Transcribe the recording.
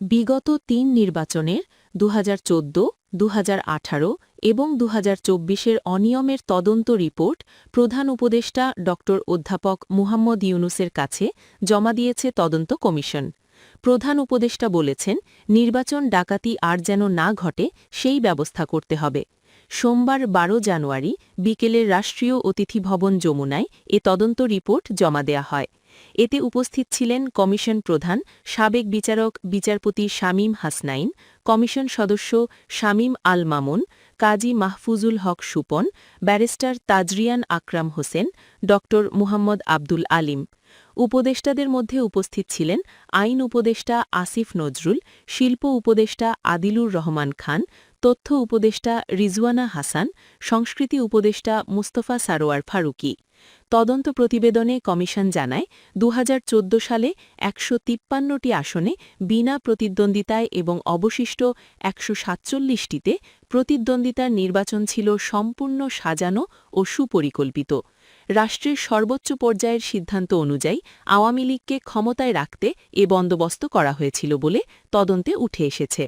বিগত ৩ নির্বাচনের ২০১৪, ২০১৮ এবং ২০২৪-এর অনিয়মের তদন্ত রিপোর্ট প্রধান উপদেষ্টা ড. অধ্যাপক মুহাম্মদ ইউনূসের কাছে জমা দিয়েছে তদন্ত কমিশন। প্রধান উপদেষ্টা বলেছেন, নির্বাচন ডাকাতি আর যেন না ঘটে সেই ব্যবস্থা করতে হবে। সোমবার ১২ জানুয়ারি বিকেলে রাষ্ট্রীয় অতিথি ভবন যমুনায় এ তদন্ত রিপোর্ট জমা দেয়া হয়। এতে উপস্থিত ছিলেন কমিশন প্রধান সাবেক বিচারক বিচারপতি শামীম হাসনাইন, কমিশন সদস্য শামীম আল মামুন, কাজী মাহফুজুল হক সুপন, ব্যারিস্টার তাজরিয়ান আকরাম হোসেন, ড. মুহাম্মদ আব্দুল আলিম। উপদেষ্টাদের মধ্যে উপস্থিত ছিলেন আইন উপদেষ্টা আসিফ নজরুল, শিল্প উপদেষ্টা আদিলুর রহমান খান, তথ্য উপদেষ্টা রিজওয়ানা হাসান, সংস্কৃতি উপদেষ্টা মুস্তফা সারোয়ার ফারুকী। তদন্ত প্রতিবেদনে কমিশন জানায়, ২০১৪ সালে ১৫৩টি আসনে বিনা প্রতিদ্বন্দ্বিতায় এবং অবশিষ্ট ১৪৭টিতে প্রতিদ্বন্দ্বিতার নির্বাচন ছিল সম্পূর্ণ সাজানো ও সুপরিকল্পিত। রাষ্ট্রের সর্বোচ্চ পর্যায়ের সিদ্ধান্ত অনুযায়ী আওয়ামী লীগকে ক্ষমতায় রাখতে এ বন্দোবস্ত করা হয়েছিল বলে তদন্তে উঠে এসেছে।